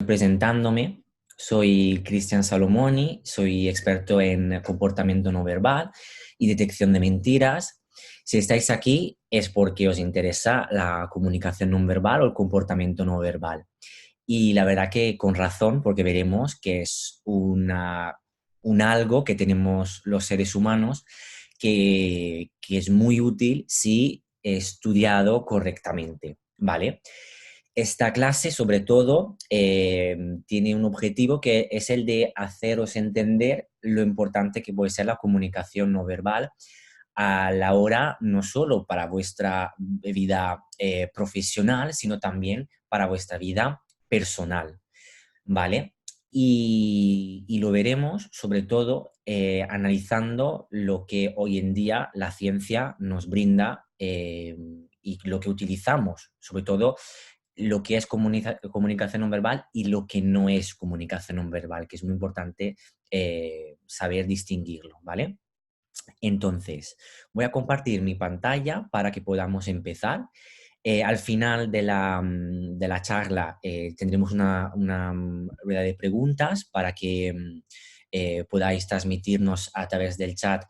Presentándome, soy Cristian Salomoni, soy experto en comportamiento no verbal y detección de mentiras. Si estáis aquí es porque os interesa la comunicación no verbal o el comportamiento no verbal. Y la verdad que con razón, porque veremos que es un algo que tenemos los seres humanos que es muy útil si estudiado correctamente, ¿vale? Esta clase, sobre todo, tiene un objetivo que es el de haceros entender lo importante que puede ser la comunicación no verbal a la hora, no solo para vuestra vida profesional, sino también para vuestra vida personal, ¿vale? Y lo veremos sobre todo analizando lo que hoy en día la ciencia nos brinda y lo que utilizamos, sobre todo lo que es comunicación no verbal y lo que no es comunicación no verbal, que es muy importante saber distinguirlo, ¿vale? Entonces, voy a compartir mi pantalla para que podamos empezar. Al final de la charla tendremos una rueda de preguntas para que podáis transmitirnos a través del chat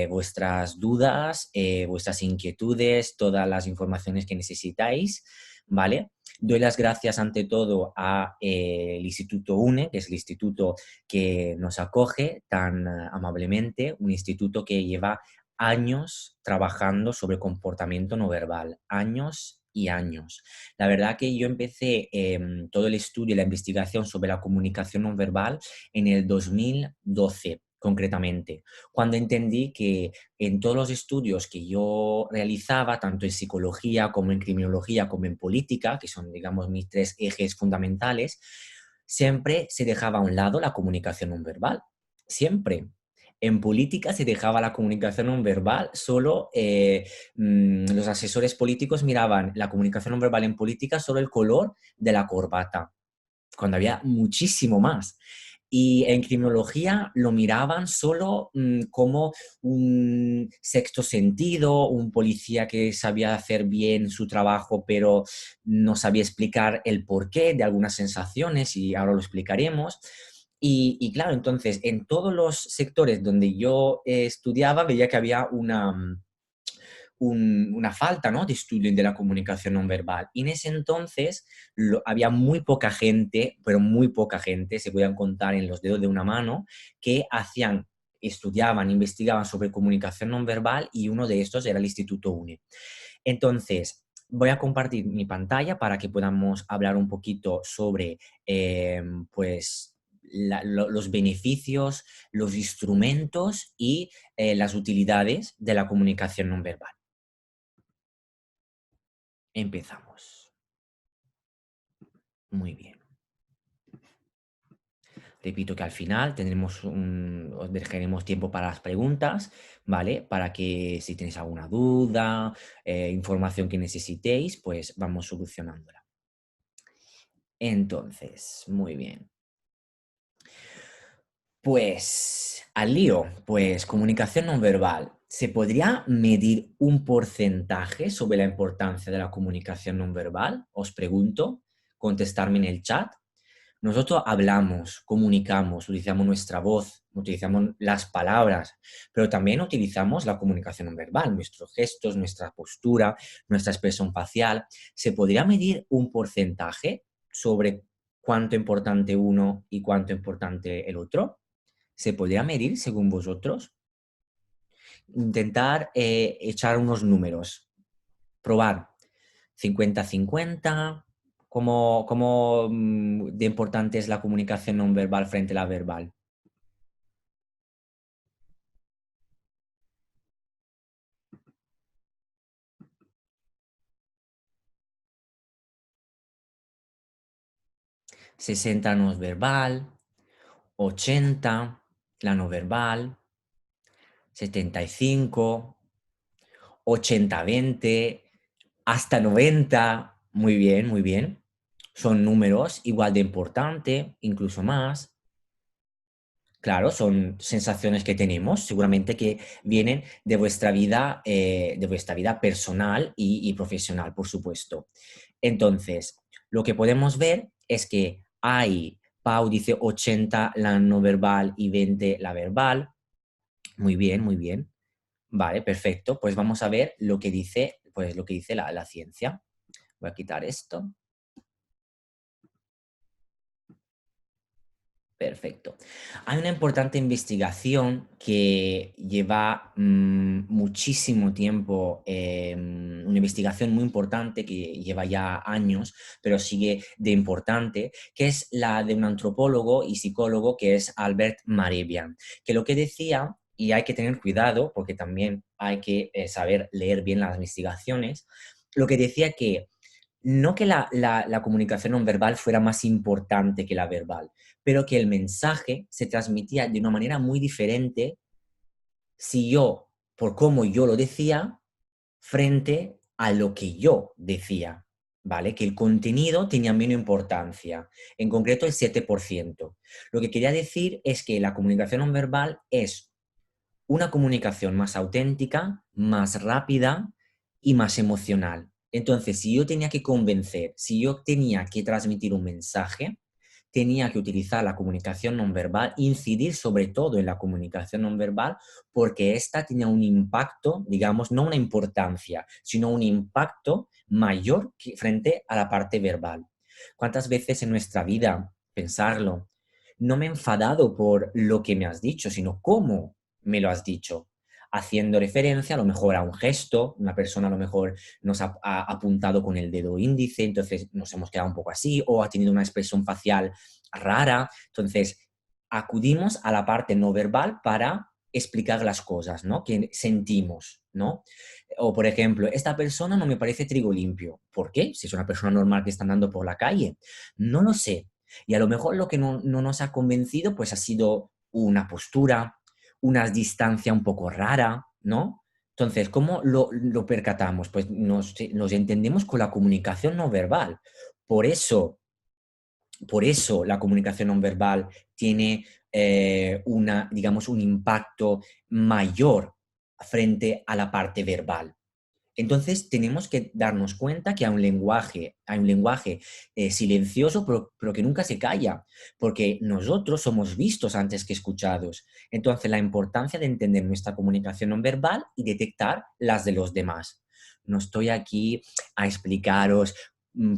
vuestras dudas, vuestras inquietudes, todas las informaciones que necesitáis, ¿vale? Doy las gracias ante todo al Instituto UNE, que es el instituto que nos acoge tan amablemente, un instituto que lleva años trabajando sobre comportamiento no verbal, años y años. La verdad que yo empecé todo el estudio y la investigación sobre la comunicación no verbal en el 2012, concretamente, cuando entendí que en todos los estudios que yo realizaba, tanto en psicología como en criminología como en política, que son, digamos, mis tres ejes fundamentales, siempre se dejaba a un lado la comunicación no verbal. Siempre. En política se dejaba la comunicación no verbal, solo los asesores políticos miraban la comunicación no verbal en política solo el color de la corbata, cuando había muchísimo más. Y en criminología lo miraban solo como un sexto sentido, un policía que sabía hacer bien su trabajo, pero no sabía explicar el porqué de algunas sensaciones, y ahora lo explicaremos. Y claro, entonces, en todos los sectores donde yo estudiaba, veía que había una falta, ¿no?, de estudio de la comunicación no verbal. Y en ese entonces había muy poca gente, pero muy poca gente, se podían contar en los dedos de una mano, que estudiaban, investigaban sobre comunicación no verbal, y uno de estos era el Instituto UNE. Entonces, voy a compartir mi pantalla para que podamos hablar un poquito sobre, pues, los beneficios, los instrumentos y las utilidades de la comunicación no verbal. Empezamos. Muy bien. Repito que al final os dejaremos tiempo para las preguntas, ¿vale? Para que si tenéis alguna duda, información que necesitéis, pues vamos solucionándola. Entonces, muy bien. Pues al lío, pues comunicación no verbal. ¿Se podría medir un porcentaje sobre la importancia de la comunicación no verbal? Os pregunto, contestarme en el chat. Nosotros hablamos, comunicamos, utilizamos nuestra voz, utilizamos las palabras, pero también utilizamos la comunicación no verbal, nuestros gestos, nuestra postura, nuestra expresión facial. ¿Se podría medir un porcentaje sobre cuánto importante uno y cuánto importante el otro? ¿Se podría medir según vosotros? Intentar echar unos números, probar 50-50. ¿Cómo de importante es la comunicación no verbal frente a la verbal? ¿60 no verbal, 80 la no verbal, 75, 80-20, hasta 90? Muy bien, muy bien. Son números igual de importante, incluso más. Claro, son sensaciones que tenemos, seguramente que vienen de vuestra vida personal y profesional, por supuesto. Entonces, lo que podemos ver es que hay, Pau dice 80 la no verbal y 20 la verbal. Muy bien, muy bien. Vale, perfecto. Pues vamos a ver lo que dice, pues lo que dice la ciencia. Voy a quitar esto. Perfecto. Hay una importante investigación que lleva muchísimo tiempo, una investigación muy importante que lleva ya años, pero sigue de importante, que es la de un antropólogo y psicólogo que es Albert Mehrabian, que lo que decía, y hay que tener cuidado porque también hay que saber leer bien las investigaciones, lo que decía que no que la comunicación no verbal fuera más importante que la verbal, pero que el mensaje se transmitía de una manera muy diferente si yo, por cómo yo lo decía, frente a lo que yo decía, ¿vale? Que el contenido tenía menos importancia, en concreto el 7%. Lo que quería decir es que la comunicación no verbal es una comunicación más auténtica, más rápida y más emocional. Entonces, si yo tenía que convencer, si yo tenía que transmitir un mensaje, tenía que utilizar la comunicación no verbal, incidir sobre todo en la comunicación no verbal, porque esta tenía un impacto, digamos, no una importancia, sino un impacto mayor frente a la parte verbal. ¿Cuántas veces en nuestra vida, pensarlo, no me he enfadado por lo que me has dicho, sino cómo me lo has dicho? Haciendo referencia a lo mejor a un gesto, una persona a lo mejor nos ha apuntado con el dedo índice, entonces nos hemos quedado un poco así, o ha tenido una expresión facial rara. Entonces, acudimos a la parte no verbal para explicar las cosas, ¿no? Que sentimos, ¿no? O, por ejemplo, esta persona no me parece trigo limpio. ¿Por qué? Si es una persona normal que está andando por la calle. No lo sé. Y a lo mejor lo que no nos ha convencido, pues ha sido una postura, una distancia un poco rara, ¿no? Entonces, ¿cómo lo percatamos? Pues nos entendemos con la comunicación no verbal. Por eso, por eso la comunicación no verbal tiene digamos, un impacto mayor frente a la parte verbal. Entonces tenemos que darnos cuenta que hay un lenguaje silencioso, pero que nunca se calla, porque nosotros somos vistos antes que escuchados. Entonces la importancia de entender nuestra comunicación no verbal y detectar las de los demás. No estoy aquí a explicaros,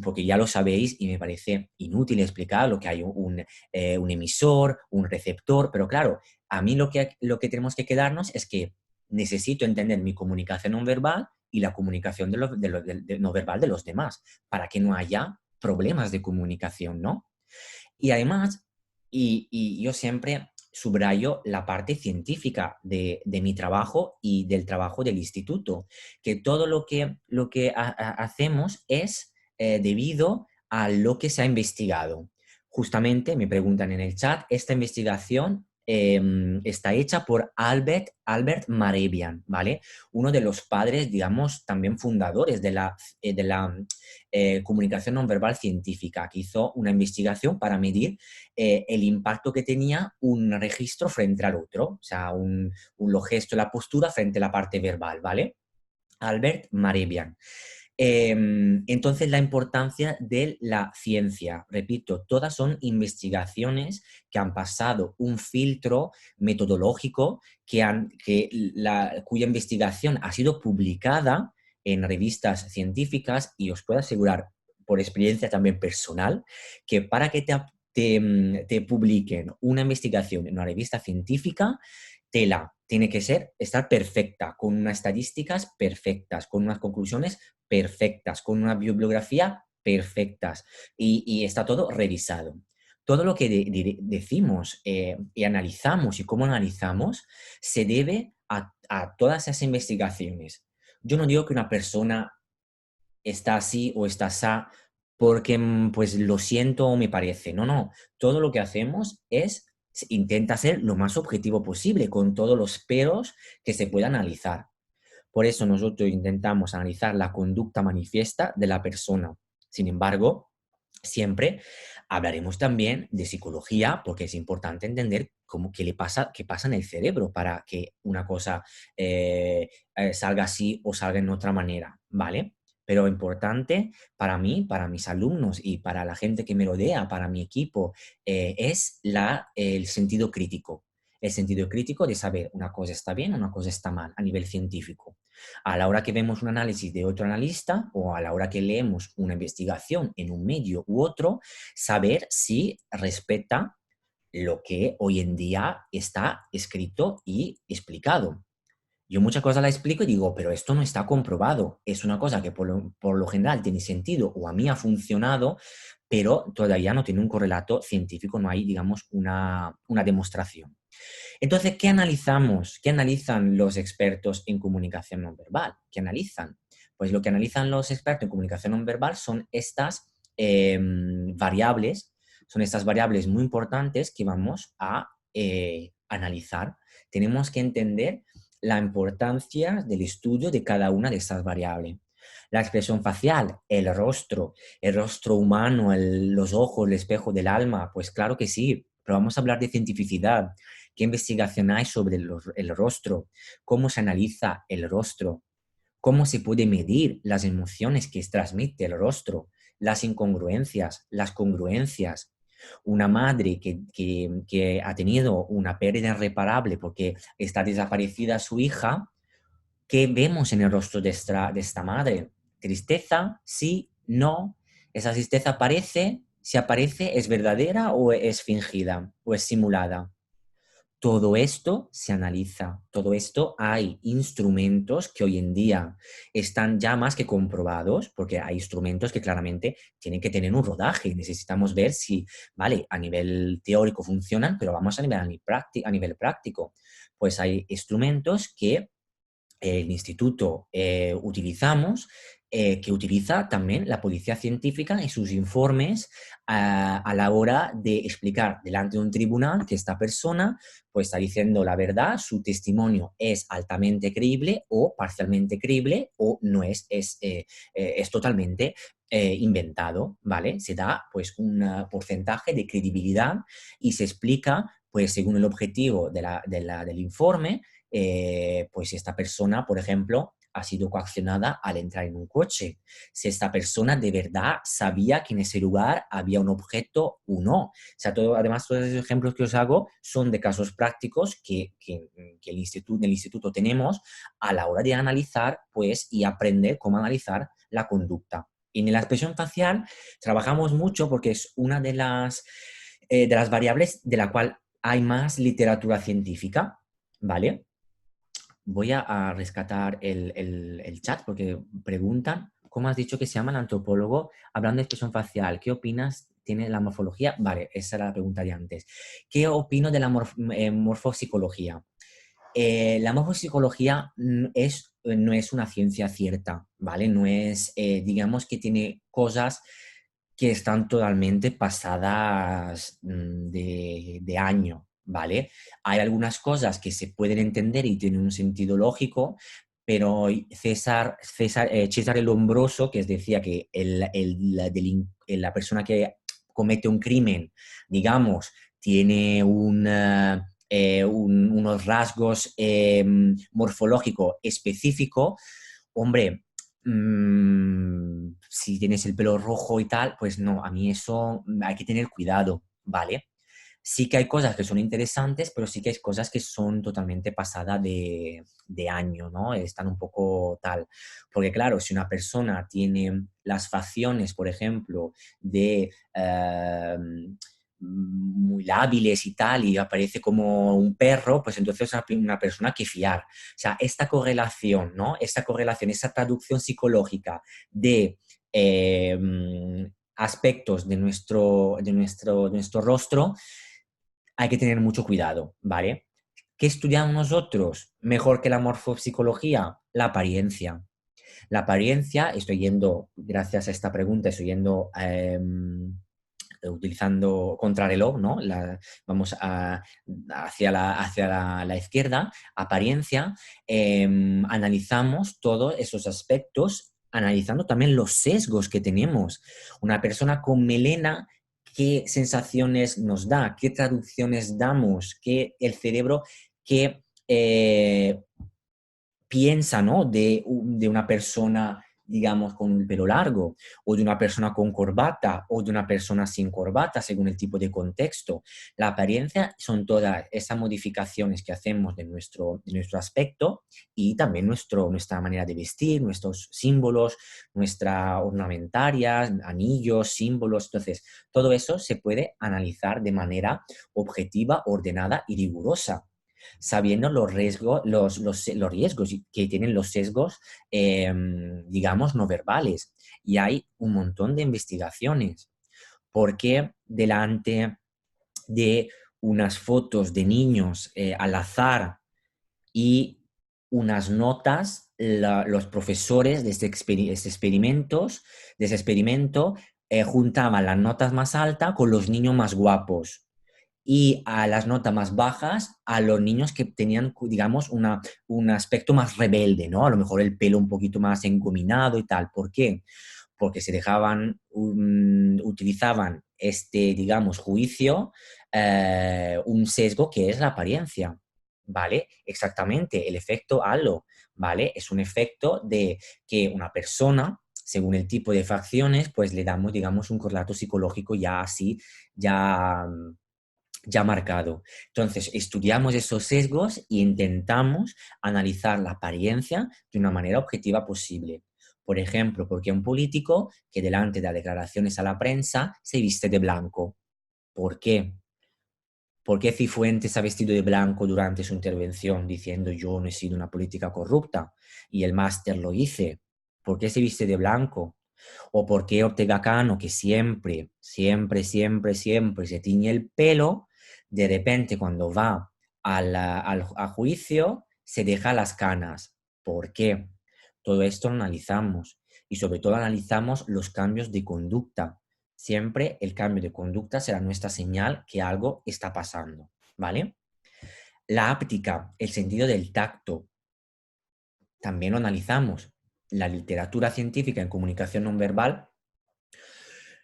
porque ya lo sabéis y me parece inútil explicar lo que hay un emisor, un receptor, pero claro, a mí lo que tenemos que quedarnos es que necesito entender mi comunicación no verbal y la comunicación no verbal de los demás, para que no haya problemas de comunicación, ¿no? Y además, y yo siempre subrayo la parte científica de mi trabajo y del trabajo del instituto, que todo lo que hacemos es debido a lo que se ha investigado. Justamente me preguntan en el chat, esta investigación está hecha por Albert Mehrabian, ¿vale? Uno de los padres, digamos, también fundadores de la comunicación no verbal científica, que hizo una investigación para medir el impacto que tenía un registro frente al otro, o sea, un gesto, la postura frente a la parte verbal, ¿vale? Albert Mehrabian. Entonces, la importancia de la ciencia, repito, todas son investigaciones que han pasado un filtro metodológico cuya investigación ha sido publicada en revistas científicas y os puedo asegurar, por experiencia también personal, que para que te publiquen una investigación en una revista científica, tiene que estar perfecta, con unas estadísticas perfectas, con unas conclusiones perfectas, con una bibliografía perfectas y está todo revisado. Todo lo que decimos y analizamos y cómo analizamos se debe a todas esas investigaciones. Yo no digo que una persona está así o está así porque pues lo siento o me parece. No, no. Todo lo que hacemos intenta ser lo más objetivo posible con todos los peros que se pueda analizar. Por eso nosotros intentamos analizar la conducta manifiesta de la persona. Sin embargo, siempre hablaremos también de psicología porque es importante entender qué pasa en el cerebro para que una cosa salga así o salga en otra manera, ¿vale? pero importante para mí, para mis alumnos y para la gente que me rodea, para mi equipo, es el sentido crítico. El sentido crítico de saber una cosa está bien, una cosa está mal a nivel científico. A la hora que vemos un análisis de otro analista o a la hora que leemos una investigación en un medio u otro, saber si respeta lo que hoy en día está escrito y explicado. Yo muchas cosas la explico y digo, pero esto no está comprobado. Es una cosa que por lo general tiene sentido o a mí ha funcionado, pero todavía no tiene un correlato científico, no hay, digamos, una demostración. Entonces, ¿qué analizamos? ¿Qué analizan los expertos en comunicación no verbal? ¿Qué analizan? Pues lo que analizan los expertos en comunicación no verbal son estas variables, son estas variables muy importantes que vamos a analizar. Tenemos que entender la importancia del estudio de cada una de estas variables. La expresión facial, el rostro humano, los ojos, el espejo del alma, pues claro que sí, pero vamos a hablar de cientificidad. ¿Qué investigación hay sobre el rostro? ¿Cómo se analiza el rostro? ¿Cómo se puede medir las emociones que transmite el rostro? Las incongruencias, las congruencias. Una madre que ha tenido una pérdida irreparable porque está desaparecida su hija, ¿qué vemos en el rostro de esta madre? ¿Tristeza? ¿Sí? ¿No? ¿Esa tristeza aparece? Si aparece, ¿es verdadera o es fingida o es simulada? Todo esto se analiza, todo esto hay instrumentos que hoy en día están ya más que comprobados, porque hay instrumentos que claramente tienen que tener un rodaje. Necesitamos ver si, vale, a nivel teórico funcionan, pero vamos a nivel práctico. Pues hay instrumentos que el instituto utilizamos, que utiliza también la policía científica en sus informes a la hora de explicar delante de un tribunal que esta persona pues está diciendo la verdad, su testimonio es altamente creíble o parcialmente creíble o no es totalmente inventado, ¿vale? Se da pues un porcentaje de credibilidad y se explica pues según el objetivo del informe pues si esta persona, por ejemplo, ha sido coaccionada al entrar en un coche, si esta persona de verdad sabía que en ese lugar había un objeto o no. O sea, además, todos esos ejemplos que os hago son de casos prácticos que el instituto tenemos a la hora de analizar pues, y aprender cómo analizar la conducta. Y en la expresión facial trabajamos mucho porque es una de las variables de la cual hay más literatura científica, ¿vale? Voy a rescatar el chat porque preguntan, ¿cómo has dicho que se llama el antropólogo? Hablando de expresión facial, ¿qué opinas? ¿Tiene la morfología? Vale, esa era la pregunta de antes. ¿Qué opino de la morfopsicología? La morfopsicología no es una ciencia cierta, ¿vale? No es, digamos que tiene cosas que están totalmente pasadas de año, ¿vale? Hay algunas cosas que se pueden entender y tienen un sentido lógico, pero César el Hombroso, que decía que la persona que comete un crimen, digamos, tiene unos rasgos morfológicos específicos, hombre, si tienes el pelo rojo y tal, pues no, a mí eso hay que tener cuidado, ¿vale? Sí que hay cosas que son interesantes, pero sí que hay cosas que son totalmente pasadas de año, ¿no? Están un poco tal. Porque claro, si una persona tiene las facciones, por ejemplo, de muy lábiles y tal, y aparece como un perro, pues entonces es una persona que fiar. O sea, esta correlación, ¿no? Esta correlación, esa traducción psicológica de aspectos de nuestro rostro, hay que tener mucho cuidado, ¿vale? ¿Qué estudiamos nosotros? Mejor que la morfopsicología, la apariencia. La apariencia, estoy yendo, gracias a esta pregunta, estoy yendo utilizando contrarreloj, ¿no? Vamos hacia la izquierda, apariencia, analizamos todos esos aspectos, analizando también los sesgos que tenemos. Una persona con melena, ¿qué sensaciones nos da? ¿Qué traducciones damos? ¿Qué el cerebro, qué piensa, ¿no? de una persona digamos, con el pelo largo, o de una persona con corbata, o de una persona sin corbata, según el tipo de contexto. La apariencia son todas esas modificaciones que hacemos de nuestro aspecto y también nuestra manera de vestir, nuestros símbolos, nuestra ornamentaria, anillos, símbolos. Entonces, todo eso se puede analizar de manera objetiva, ordenada y rigurosa, sabiendo los riesgos que tienen los sesgos, digamos, no verbales. Y hay un montón de investigaciones, porque delante de unas fotos de niños al azar y unas notas, los profesores de ese experimento juntaban las notas más altas con los niños más guapos y a las notas más bajas a los niños que tenían, digamos, un aspecto más rebelde, ¿no? A lo mejor el pelo un poquito más engominado y tal. ¿Por qué? Porque se dejaban, utilizaban este, digamos, juicio, un sesgo que es la apariencia, ¿vale? Exactamente, el efecto halo, ¿vale? Es un efecto de que una persona, según el tipo de facciones, pues le damos, digamos, un correlato psicológico ya así, ya ya marcado. Entonces, estudiamos esos sesgos e intentamos analizar la apariencia de una manera objetiva posible. Por ejemplo, porque un político que delante de declaraciones a la prensa se viste de blanco. ¿Por qué? ¿Por qué Cifuentes ha vestido de blanco durante su intervención diciendo yo no he sido una política corrupta y el máster lo hice? ¿Por qué se viste de blanco? ¿O por qué Ortega Cano, que siempre se tiñe el pelo, de repente cuando va a juicio se deja las canas? ¿Por qué? Todo esto lo analizamos y sobre todo analizamos los cambios de conducta. Siempre el cambio de conducta será nuestra señal que algo está pasando, ¿vale? La áptica, el sentido del tacto, también lo analizamos. La literatura científica en comunicación no verbal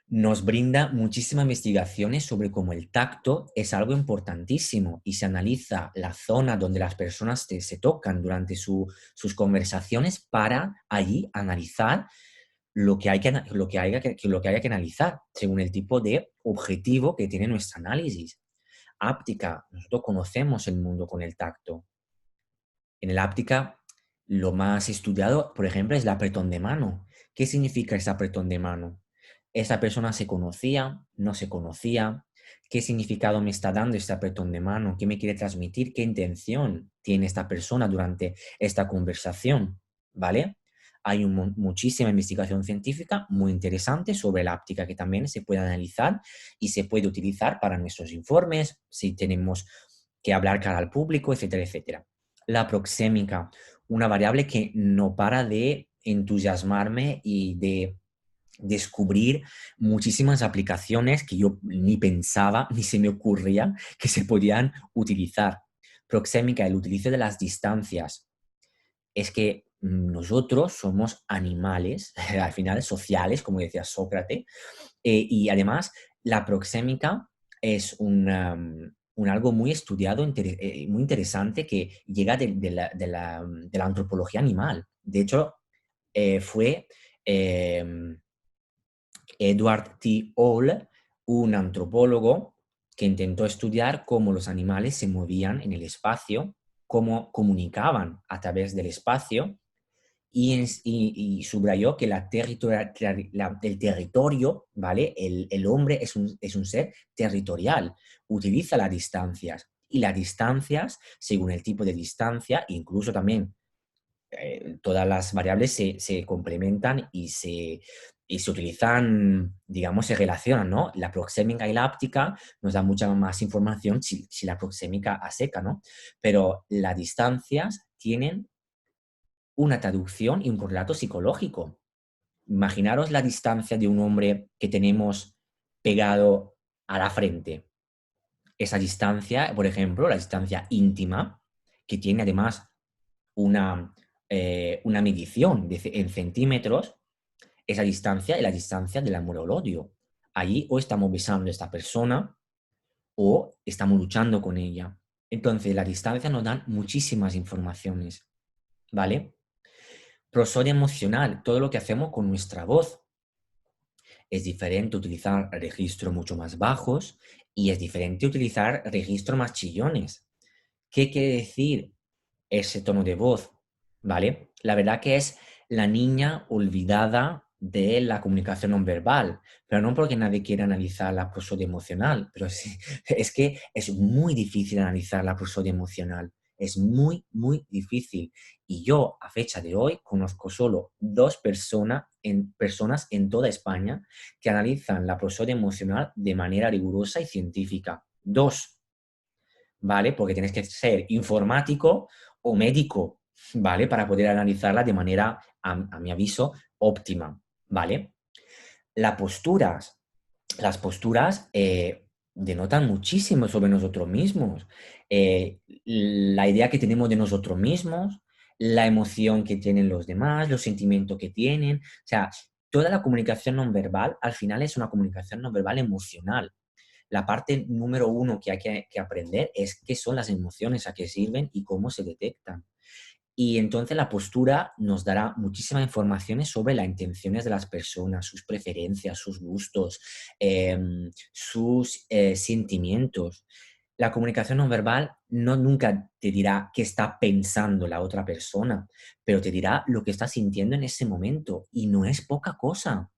nos brinda muchísimas investigaciones sobre cómo el tacto es algo importantísimo y se analiza la zona donde las personas se tocan durante sus conversaciones para allí analizar lo que haya que analizar según el tipo de objetivo que tiene nuestro análisis. Áptica, nosotros conocemos el mundo con el tacto. En el áptica, lo más estudiado, por ejemplo, es el apretón de mano. ¿Qué significa ese apretón de mano? ¿Esa persona se conocía? ¿No se conocía? ¿Qué significado me está dando este apretón de mano? ¿Qué me quiere transmitir? ¿Qué intención tiene esta persona durante esta conversación? ¿Vale? Hay muchísima investigación científica muy interesante sobre la áptica que también se puede analizar y se puede utilizar para nuestros informes, si tenemos que hablar cara al público, etcétera, etcétera. La proxémica, una variable que no para de entusiasmarme y de descubrir muchísimas aplicaciones que yo ni pensaba ni se me ocurría que se podían utilizar. Proxémica, el utilizo de las distancias. Es que nosotros somos animales, al final sociales, como decía Sócrates, y además la proxémica es un algo muy estudiado, muy interesante que llega de la antropología animal. De hecho, fue eh, Edward T. Hall, un antropólogo que intentó estudiar cómo los animales se movían en el espacio, cómo comunicaban a través del espacio y subrayó que el territorio, ¿vale? El hombre es un ser territorial, utiliza las distancias y las distancias, según el tipo de distancia, incluso también todas las variables se complementan y se utilizan, digamos, se relacionan, ¿no? La proxémica y la áptica nos dan mucha más información si la proxémica a seca, ¿no? Pero las distancias tienen una traducción y un correlato psicológico. Imaginaros la distancia de un hombre que tenemos pegado a la frente. Esa distancia, por ejemplo, la distancia íntima, que tiene además una medición en centímetros, esa distancia es la distancia del amor o el odio. Allí o estamos besando a esta persona o estamos luchando con ella. Entonces, la distancia nos da muchísimas informaciones, ¿vale? Prosodia emocional, todo lo que hacemos con nuestra voz. Es diferente utilizar registros mucho más bajos y es diferente utilizar registros más chillones. ¿Qué quiere decir ese tono de voz? ¿Vale? La verdad que es la niña olvidada de la comunicación no verbal, pero no porque nadie quiera analizar la prosodia emocional, pero sí, es que es muy difícil analizar la prosodia emocional. Es muy, muy difícil. Y yo, a fecha de hoy, conozco solo dos personas en toda España que analizan la prosodia emocional de manera rigurosa y científica. Dos, ¿vale? Porque tienes que ser informático o médico, ¿vale? Para poder analizarla de manera, a mi aviso, óptima, ¿vale? Las posturas, las posturas denotan muchísimo sobre nosotros mismos. La idea que tenemos de nosotros mismos, la emoción que tienen los demás, los sentimientos que tienen. O sea, toda la comunicación no verbal al final es una comunicación no verbal emocional. La parte número uno que hay que aprender es qué son las emociones, a qué sirven y cómo se detectan. Y entonces la postura nos dará muchísimas informaciones sobre las intenciones de las personas, sus preferencias, sus gustos, sus sentimientos. La comunicación no verbal no nunca te dirá qué está pensando la otra persona, pero te dirá lo que está sintiendo en ese momento. Y no es poca cosa.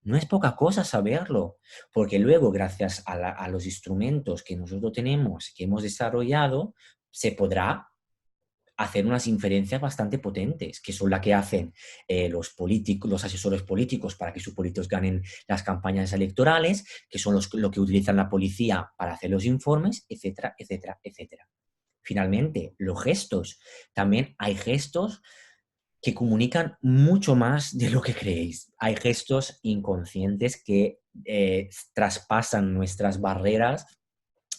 No es poca cosa saberlo, porque luego, gracias a los instrumentos que nosotros tenemos, que hemos desarrollado, se podrá hacer unas inferencias bastante potentes, que son las que hacen los políticos, los asesores políticos para que sus políticos ganen las campañas electorales, que son lo que utilizan la policía para hacer los informes, etcétera, etcétera, etcétera. Finalmente, los gestos. También hay gestos que comunican mucho más de lo que creéis. Hay gestos inconscientes que traspasan nuestras barreras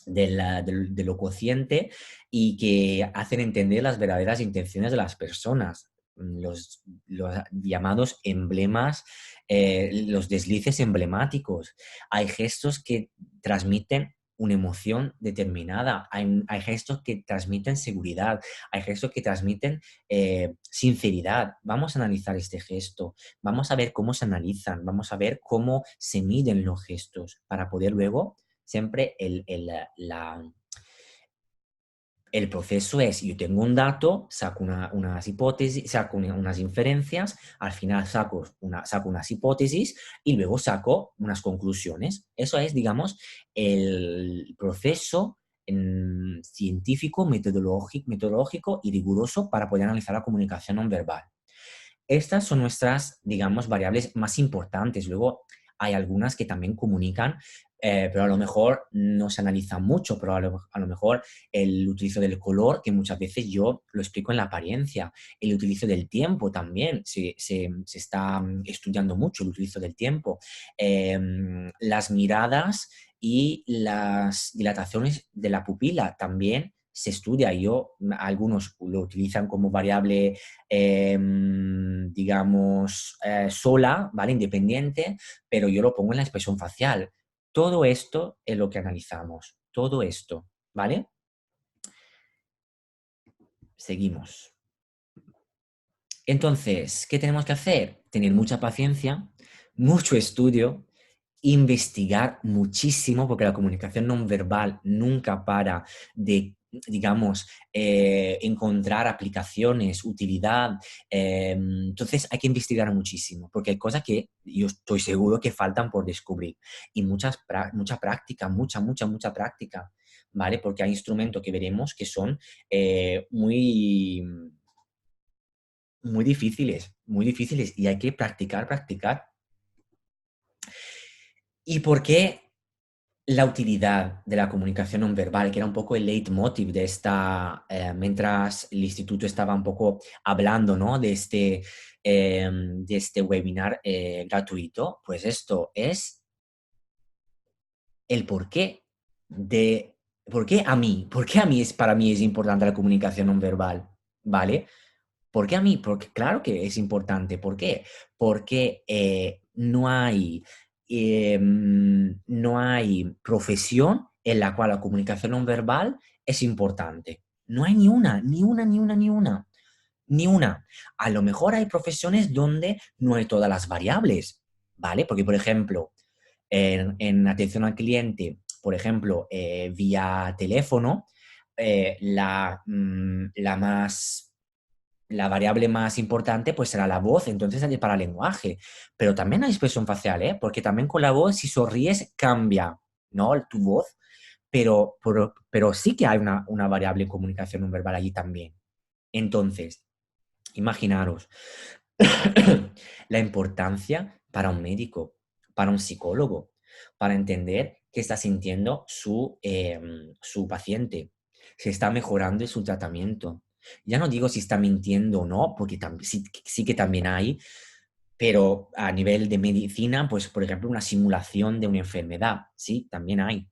de lo consciente y que hacen entender las verdaderas intenciones de las personas. Los llamados emblemas, los deslices emblemáticos. Hay gestos que transmiten una emoción determinada, hay gestos que transmiten seguridad, hay gestos que transmiten sinceridad. Vamos a analizar este gesto, vamos a ver cómo se analizan, vamos a ver cómo se miden los gestos para poder luego siempre el proceso es, yo tengo un dato, saco unas hipótesis, saco unas inferencias, al final saco unas hipótesis y luego saco unas conclusiones. Eso es, digamos, el proceso científico, metodológico y riguroso para poder analizar la comunicación no verbal. Estas son nuestras, digamos, variables más importantes. Luego hay algunas que también comunican, pero a lo mejor no se analizan mucho, pero a lo mejor el utilizo del color, que muchas veces yo lo explico en la apariencia, el utilizo del tiempo también, se está estudiando mucho el utilizo del tiempo, las miradas y las dilataciones de la pupila también se estudia. Algunos lo utilizan como variable digamos, sola, ¿vale? Independiente, pero yo lo pongo en la expresión facial. Todo esto es lo que analizamos, todo esto, ¿vale? Seguimos. Entonces, ¿qué tenemos que hacer? Tener mucha paciencia, mucho estudio, investigar muchísimo, porque la comunicación no verbal nunca para de, digamos, encontrar aplicaciones, utilidad. Entonces hay que investigar muchísimo, porque hay cosas que yo estoy seguro que faltan por descubrir. Y mucha práctica, mucha práctica, ¿vale? Porque hay instrumentos que veremos que son muy difíciles y hay que practicar, practicar. ¿Y por qué la utilidad de la comunicación no verbal, que era un poco el leitmotiv de esta, mientras el instituto estaba un poco hablando, ¿no? De este webinar gratuito? Pues esto es el porqué de, ¿por qué a mí para mí es importante la comunicación no verbal? ¿Vale? ¿Por qué a mí? Porque claro que es importante. ¿Por qué? Porque no hay profesión en la cual la comunicación no verbal es importante. No hay ni una, ni una, ni una, ni una. Ni una. A lo mejor hay profesiones donde no hay todas las variables, ¿vale? Porque, por ejemplo, en atención al cliente, por ejemplo, vía teléfono, la variable más importante pues será la voz, entonces hay para lenguaje. Pero también hay expresión facial, ¿eh? Porque también con la voz, si sonríes, cambia, ¿no? Tu voz. Pero sí que hay una variable en comunicación no verbal allí también. Entonces, imaginaros la importancia para un médico, para un psicólogo, para entender qué está sintiendo su paciente, si está mejorando su tratamiento. Ya no digo si está mintiendo o no, porque sí que también hay, pero a nivel de medicina, pues por ejemplo, una simulación de una enfermedad, sí, también hay.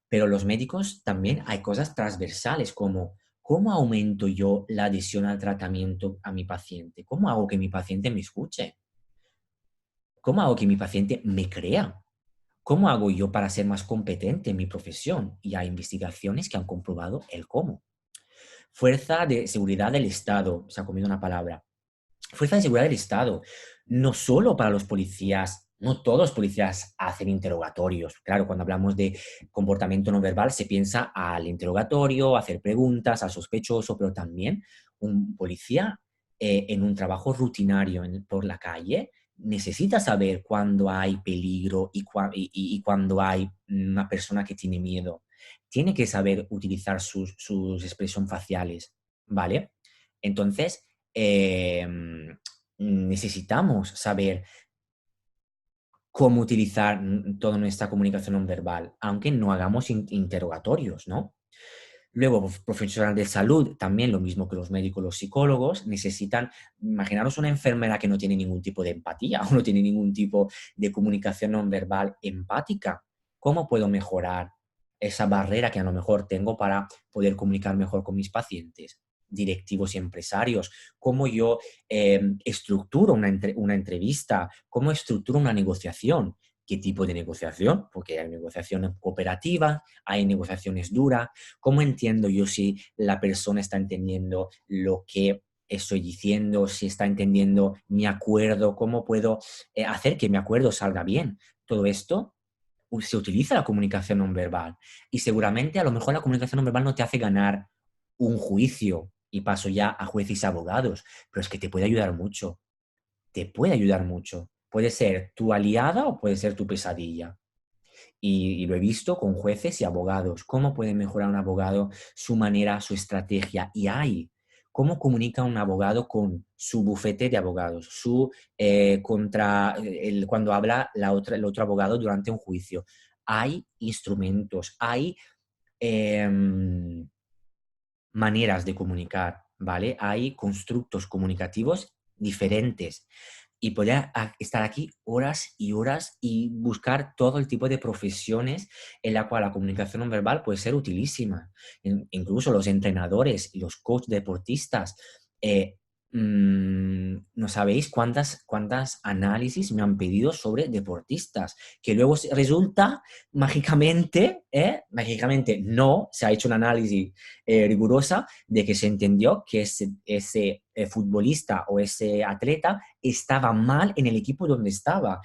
Pero los médicos también hay cosas transversales como cómo aumento yo la adhesión al tratamiento a mi paciente, cómo hago que mi paciente me escuche, cómo hago que mi paciente me crea, cómo hago yo para ser más competente en mi profesión. Y hay investigaciones que han comprobado el cómo. Fuerza de seguridad del Estado, se ha comido una palabra. Fuerza de seguridad del Estado, no solo para los policías, no todos los policías hacen interrogatorios. Claro, cuando hablamos de comportamiento no verbal se piensa al interrogatorio, hacer preguntas, al sospechoso, pero también un policía en un trabajo rutinario por la calle necesita saber cuándo hay peligro y cuándo hay una persona que tiene miedo. Tiene que saber utilizar sus expresiones faciales, ¿vale? Entonces, eh, necesitamos saber cómo utilizar toda nuestra comunicación no verbal, aunque no hagamos interrogatorios, ¿no? Luego, profesionales de salud, también lo mismo que los médicos, los psicólogos, necesitan, imaginaros una enfermera que no tiene ningún tipo de empatía o no tiene ningún tipo de comunicación no verbal empática. ¿Cómo puedo mejorar esa barrera que a lo mejor tengo para poder comunicar mejor con mis pacientes? Directivos y empresarios, cómo yo estructuro una entrevista, cómo estructuro una negociación, qué tipo de negociación, porque hay negociaciones cooperativas, hay negociaciones duras, cómo entiendo yo si la persona está entendiendo lo que estoy diciendo, si está entendiendo mi acuerdo, cómo puedo hacer que mi acuerdo salga bien. Todo esto se utiliza la comunicación no verbal y seguramente a lo mejor la comunicación no verbal no te hace ganar un juicio y paso ya a jueces y abogados, pero es que te puede ayudar mucho, te puede ayudar mucho. Puede ser tu aliada o puede ser tu pesadilla. Y lo he visto con jueces y abogados. ¿Cómo puede mejorar un abogado su manera, su estrategia? Y hay. ¿Cómo comunica un abogado con su bufete de abogados? Cuando habla el otro abogado durante un juicio. Hay instrumentos, hay em, maneras de comunicar, ¿vale? Hay constructos comunicativos diferentes y poder estar aquí horas y horas y buscar todo el tipo de profesiones en la cual la comunicación no verbal puede ser utilísima. Incluso los entrenadores y los coaches deportistas. eh, no sabéis cuántas análisis me han pedido sobre deportistas, que luego resulta mágicamente no se ha hecho un análisis rigurosa de que se entendió que ese futbolista o ese atleta estaba mal en el equipo donde estaba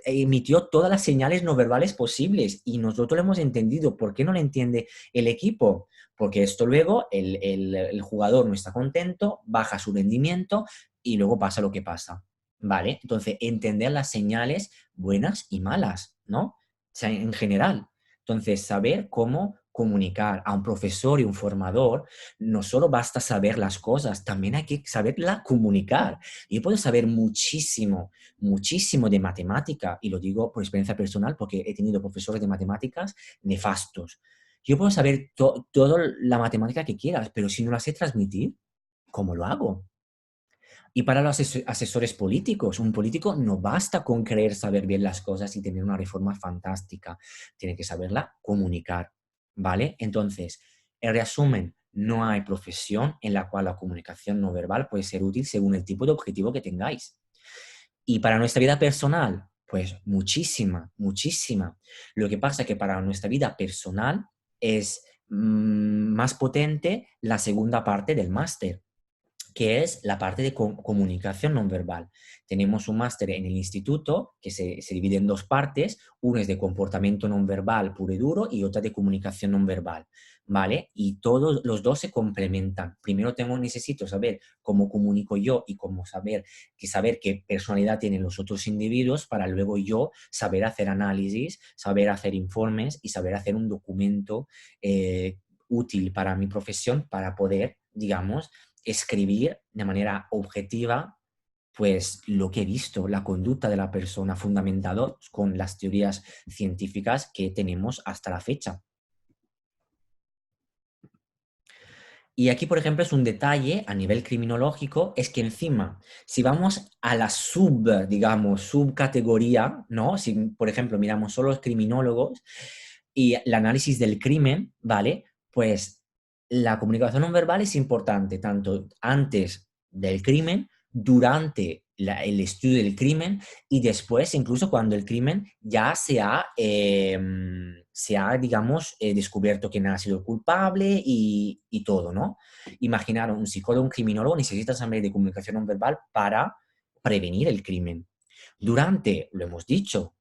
emitió todas las señales no verbales posibles y nosotros lo hemos entendido. ¿Por qué no lo entiende el equipo? Porque esto luego el jugador no está contento, baja su rendimiento y luego pasa lo que pasa. ¿Vale? Entonces, entender las señales buenas y malas, ¿no? O sea, en general. Entonces, saber cómo comunicar a un profesor y un formador, no solo basta saber las cosas, también hay que saberla comunicar. Yo puedo saber muchísimo, muchísimo de matemática, y lo digo por experiencia personal porque he tenido profesores de matemáticas nefastos. Yo puedo saber toda la matemática que quieras, pero si no la sé transmitir, ¿cómo lo hago? Y para los asesores políticos, un político no basta con creer saber bien las cosas y tener una reforma fantástica, tiene que saberla comunicar, ¿vale? Entonces, en resumen, no hay profesión en la cual la comunicación no verbal puede ser útil según el tipo de objetivo que tengáis. Y para nuestra vida personal, pues muchísima, muchísima. Lo que pasa es que para nuestra vida personal es más potente la segunda parte del máster, que es la parte de comunicación no verbal. Tenemos un máster en el instituto que se divide en dos partes, uno es de comportamiento no verbal puro y duro y otra de comunicación no verbal, ¿vale? Y todos los dos se complementan. Primero necesito saber cómo comunico yo y cómo saber qué personalidad tienen los otros individuos para luego yo saber hacer análisis, saber hacer informes y saber hacer un documento útil para mi profesión para poder, digamos, escribir de manera objetiva pues lo que he visto, la conducta de la persona fundamentado con las teorías científicas que tenemos hasta la fecha. Y aquí, por ejemplo, es un detalle a nivel criminológico, es que encima, si vamos a la digamos, subcategoría, ¿no? Si, por ejemplo, miramos solo los criminólogos y el análisis del crimen, ¿vale? Pues la comunicación no verbal es importante tanto antes del crimen, durante el estudio del crimen y después, incluso cuando el crimen ya digamos, descubierto quién ha sido el culpable y todo, ¿no? Imaginar un psicólogo, un criminólogo necesita saber de comunicación no verbal para prevenir el crimen. Durante, lo hemos dicho,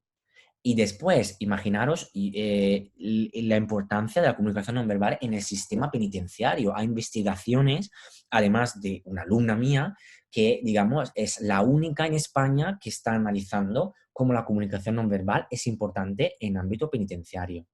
y después, imaginaros la importancia de la comunicación no verbal en el sistema penitenciario. Hay investigaciones, además de una alumna mía, que, digamos, es la única en España que está analizando cómo la comunicación no verbal es importante en ámbito penitenciario.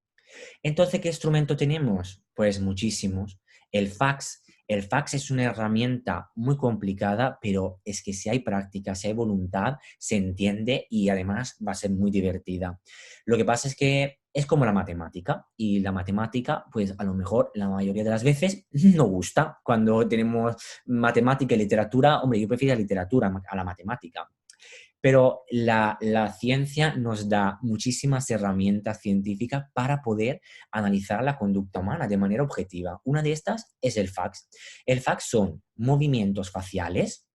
Entonces, ¿qué instrumento tenemos? Pues muchísimos. El fax. El fax es una herramienta muy complicada, pero es que si hay práctica, si hay voluntad, se entiende y además va a ser muy divertida. Lo que pasa es que es como la matemática y la matemática, pues a lo mejor la mayoría de las veces no gusta. Cuando tenemos matemática y literatura, hombre, yo prefiero la literatura a la matemática. Pero la ciencia nos da muchísimas herramientas científicas para poder analizar la conducta humana de manera objetiva. Una de estas es el fax. El fax son movimientos faciales,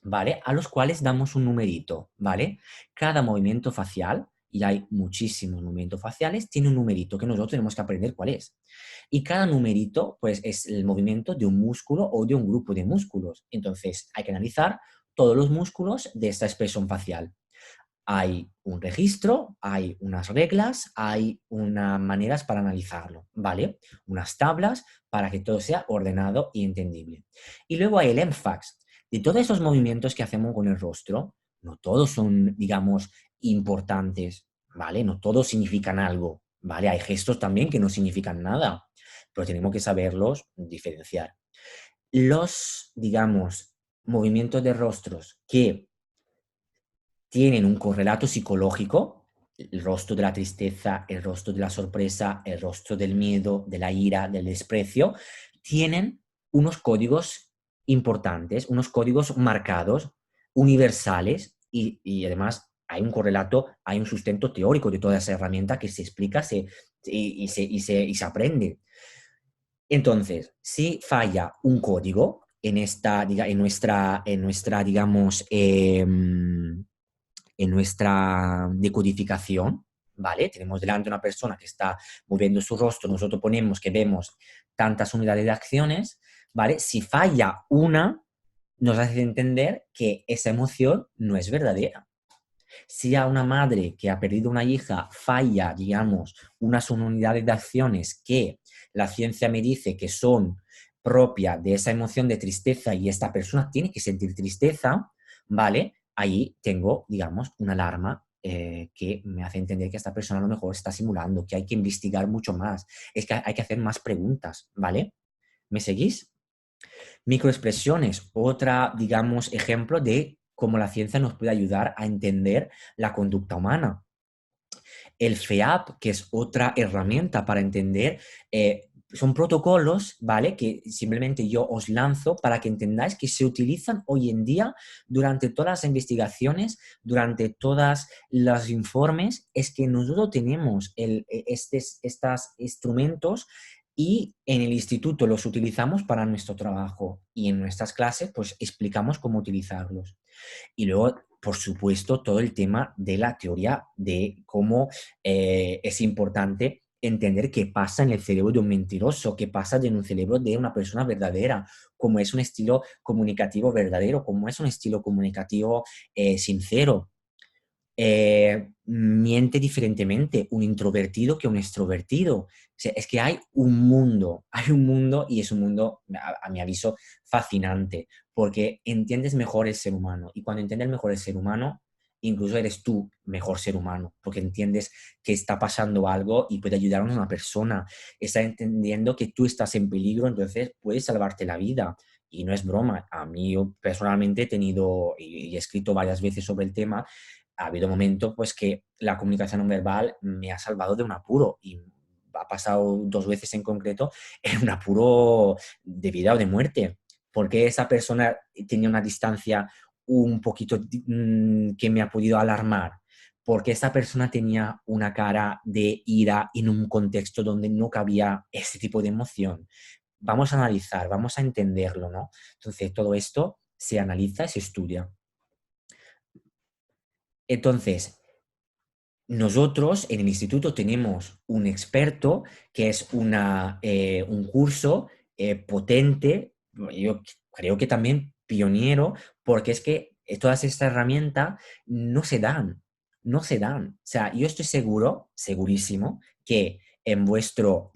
¿vale? A los cuales damos un numerito, ¿vale? Cada movimiento facial, y hay muchísimos movimientos faciales, tiene un numerito que nosotros tenemos que aprender cuál es. Y cada numerito, pues, es el movimiento de un músculo o de un grupo de músculos. Entonces, hay que analizar todos los músculos de esta expresión facial. Hay un registro, hay unas reglas, hay unas maneras para analizarlo, ¿vale? Unas tablas para que todo sea ordenado y entendible. Y luego hay el EMFAX. De todos esos movimientos que hacemos con el rostro, no todos son, digamos, importantes, ¿vale? No todos significan algo, ¿vale? Hay gestos también que no significan nada, pero tenemos que saberlos diferenciar. Los, digamos, movimientos de rostros que tienen un correlato psicológico, el rostro de la tristeza, el rostro de la sorpresa, el rostro del miedo, de la ira, del desprecio, tienen unos códigos importantes, unos códigos marcados, universales y además hay un correlato, hay un sustento teórico de toda esa herramienta que se explica y se aprende. Entonces, si falla un código en nuestra digamos, en nuestra decodificación, ¿vale? Tenemos delante una persona que está moviendo su rostro, nosotros ponemos que vemos tantas unidades de acciones, ¿vale? Si falla una, nos hace entender que esa emoción no es verdadera. Si a una madre que ha perdido una hija falla, digamos, unas unidades de acciones que la ciencia me dice que son propias de esa emoción de tristeza y esta persona tiene que sentir tristeza, ¿vale? Ahí tengo, digamos, una alarma que me hace entender que esta persona a lo mejor está simulando, que hay que investigar mucho más, es que hay que hacer más preguntas, ¿vale? ¿Me seguís? Microexpresiones, otra, digamos, ejemplo de cómo la ciencia nos puede ayudar a entender la conducta humana. El FEAP, que es otra herramienta para entender, son protocolos, ¿vale? Que simplemente yo os lanzo para que entendáis que se utilizan hoy en día durante todas las investigaciones, durante todos los informes, es que nosotros tenemos estos instrumentos y en el instituto los utilizamos para nuestro trabajo y en nuestras clases pues explicamos cómo utilizarlos. Y luego, por supuesto, todo el tema de la teoría de cómo es importante entender qué pasa en el cerebro de un mentiroso, qué pasa en un cerebro de una persona verdadera, cómo es un estilo comunicativo verdadero, cómo es un estilo comunicativo sincero. Miente diferentemente un introvertido que un extrovertido. O sea, es que hay un mundo y es un mundo, a mi aviso, fascinante, porque entiendes mejor el ser humano y cuando entiendes mejor el ser humano, incluso eres tú mejor ser humano, porque entiendes que está pasando algo y puede ayudar a una persona, está entendiendo que tú estás en peligro, entonces puedes salvarte la vida. Y no es broma, a mí yo personalmente he tenido y he escrito varias veces sobre el tema, ha habido momentos pues que la comunicación no verbal me ha salvado de un apuro y ha pasado 2 veces en concreto en un apuro de vida o de muerte, porque esa persona tenía una distancia un poquito que me ha podido alarmar, porque esa persona tenía una cara de ira en un contexto donde no cabía ese tipo de emoción. Vamos a analizar, vamos a entenderlo, ¿no? Entonces, todo esto se analiza y se estudia. Entonces, nosotros en el instituto tenemos un experto que es un curso potente, yo creo que también pionero, porque es que todas estas herramientas no se dan, no se dan. O sea, yo estoy seguro, segurísimo, que vuestra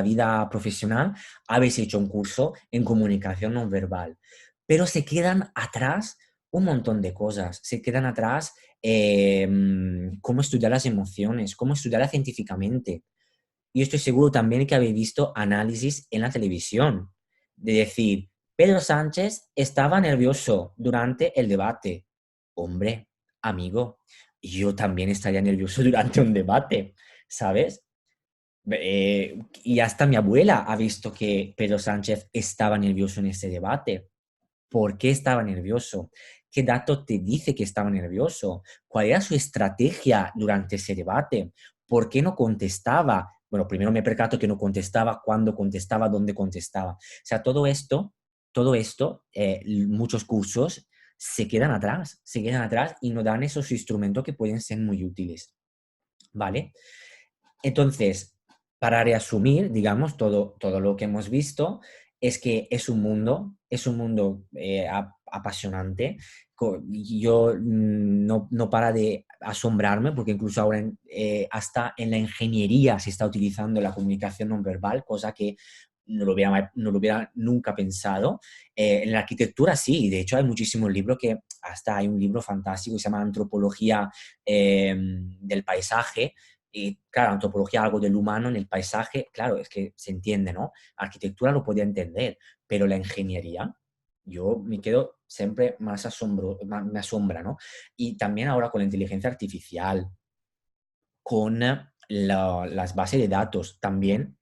vida profesional habéis hecho un curso en comunicación no verbal, pero se quedan atrás un montón de cosas. Se quedan atrás cómo estudiar las emociones, cómo estudiarlas científicamente. Y estoy seguro también que habéis visto análisis en la televisión, de decir, Pedro Sánchez estaba nervioso durante el debate. Hombre, amigo, yo también estaría nervioso durante un debate, ¿sabes? Y hasta mi abuela ha visto que Pedro Sánchez estaba nervioso en ese debate. ¿Por qué estaba nervioso? ¿Qué dato te dice que estaba nervioso? ¿Cuál era su estrategia durante ese debate? ¿Por qué no contestaba? Bueno, primero me percato que no contestaba, cuándo contestaba, dónde contestaba. O sea, todo esto, muchos cursos se quedan atrás y no dan esos instrumentos que pueden ser muy útiles, ¿vale? Entonces, para resumir, digamos, todo lo que hemos visto es que es un mundo apasionante. Yo no para de asombrarme porque incluso ahora hasta en la ingeniería se está utilizando la comunicación no verbal, cosa que no lo hubiera nunca pensado. En la arquitectura sí, de hecho hay muchísimos libros que hasta hay un libro fantástico que se llama Antropología del Paisaje, y claro, antropología, algo del humano en el paisaje, claro, es que se entiende, ¿no? Arquitectura lo podía entender, pero la ingeniería, yo me quedo siempre más me asombra, ¿no? Y también ahora con la inteligencia artificial, con las bases de datos, también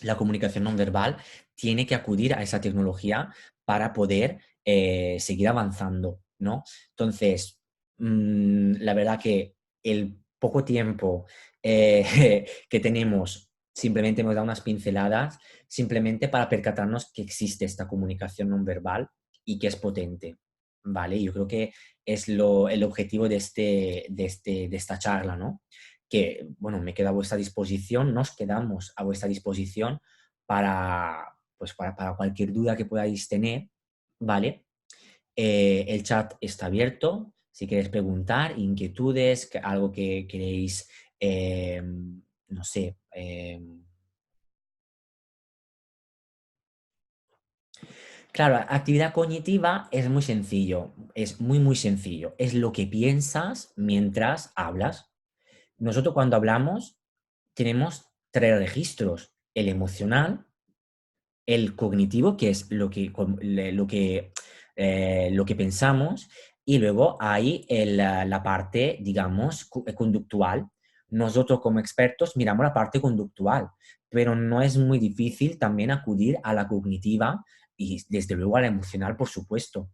la comunicación no verbal tiene que acudir a esa tecnología para poder seguir avanzando, ¿no? Entonces, la verdad que el poco tiempo que tenemos, simplemente hemos dado unas pinceladas, simplemente para percatarnos que existe esta comunicación no verbal y que es potente, ¿vale? Yo creo que es el objetivo de esta charla, ¿no? Que, bueno, me quedo a vuestra disposición, nos quedamos a vuestra disposición pues para cualquier duda que podáis tener, ¿vale? El chat está abierto, si queréis preguntar, inquietudes, algo que queréis, no sé. Claro, actividad cognitiva es muy sencillo, es muy, muy sencillo. Es lo que piensas mientras hablas. Nosotros cuando hablamos tenemos 3 registros, el emocional, el cognitivo, que es lo que pensamos, y luego hay la parte, digamos, conductual. Nosotros como expertos miramos la parte conductual, pero no es muy difícil también acudir a la cognitiva y desde luego a la emocional, por supuesto.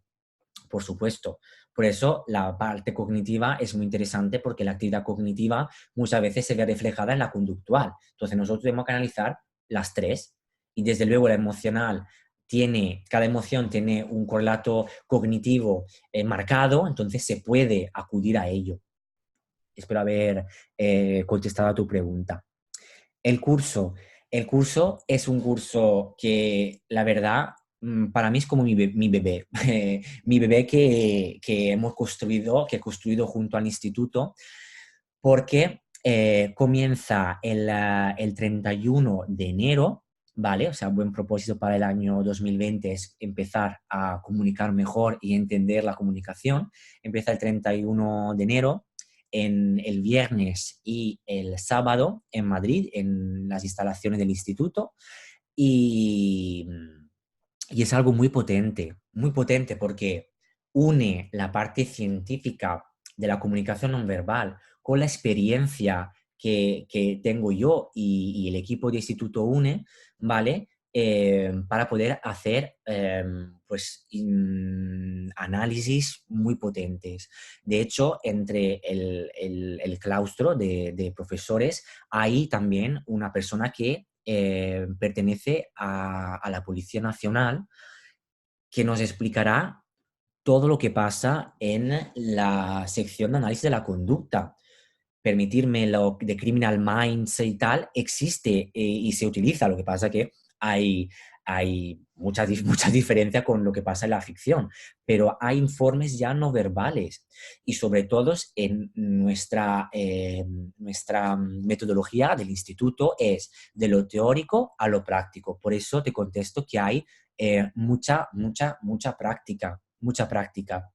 Por supuesto. Por eso la parte cognitiva es muy interesante porque la actividad cognitiva muchas veces se ve reflejada en la conductual. Entonces nosotros tenemos que analizar las tres y desde luego la emocional cada emoción tiene un correlato cognitivo marcado, entonces se puede acudir a ello. espero haber contestado a tu pregunta. El curso. El curso es un curso que, la verdad, para mí es como mi bebé. Mi bebé que hemos construido, que he construido junto al instituto, porque comienza el 31 de enero, ¿vale? O sea, un buen propósito para el año 2020 es empezar a comunicar mejor y entender la comunicación. Empieza el 31 de enero, en el viernes y el sábado en Madrid, en las instalaciones del instituto. Y, y es algo muy potente porque une la parte científica de la comunicación no verbal con la experiencia que tengo yo y el equipo de Instituto UNE, ¿vale? Para poder hacer pues, análisis muy potentes. De hecho, entre el claustro de profesores hay también una persona que pertenece a la Policía Nacional, que nos explicará todo lo que pasa en la sección de análisis de la conducta. Permitirme lo de Criminal Minds y tal, existe y se utiliza. Lo que pasa que hay mucha diferencia con lo que pasa en la ficción, pero hay informes ya no verbales y sobre todo en nuestra metodología del instituto es de lo teórico a lo práctico. Por eso te contesto que hay mucha práctica, mucha práctica.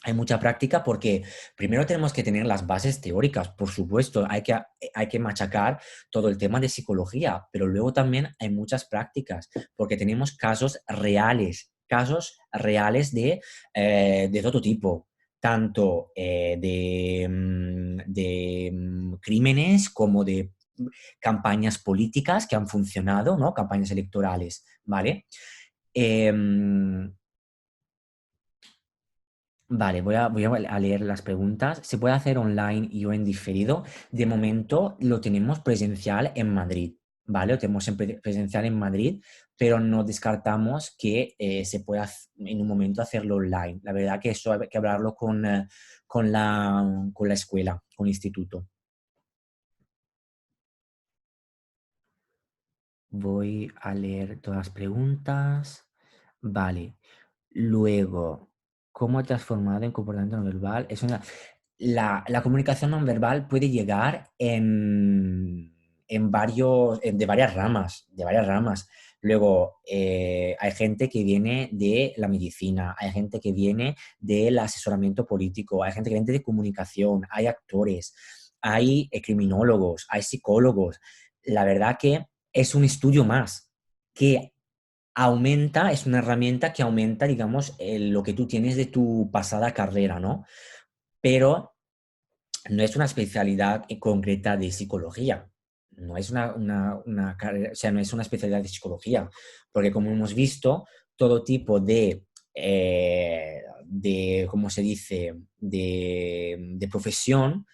Hay mucha práctica porque primero tenemos que tener las bases teóricas, por supuesto, hay que machacar todo el tema de psicología, pero luego también hay muchas prácticas porque tenemos casos reales de todo tipo, tanto de crímenes como de campañas políticas que han funcionado, ¿no? Campañas electorales, ¿vale? Em, Vale, voy a leer las preguntas. ¿Se puede hacer online y o en diferido? De momento lo tenemos presencial en Madrid, ¿vale? Lo tenemos presencial en Madrid, pero no descartamos que se pueda en un momento hacerlo online. La verdad que eso hay que hablarlo con la escuela, con el instituto. Voy a leer todas las preguntas. Vale. Luego, ¿cómo te has formado en comportamiento no verbal? La comunicación no verbal puede llegar de varias ramas, de varias ramas. Luego, hay gente que viene de la medicina, hay gente que viene del asesoramiento político, hay gente que viene de comunicación, hay actores, hay criminólogos, hay psicólogos. La verdad que es un estudio más que aumenta, es una herramienta que aumenta, digamos, lo que tú tienes de tu pasada carrera, ¿no? Pero no es una especialidad concreta de psicología. No es una carrera, o sea, no es una especialidad de psicología, porque como hemos visto, todo tipo ¿cómo se dice?, de profesión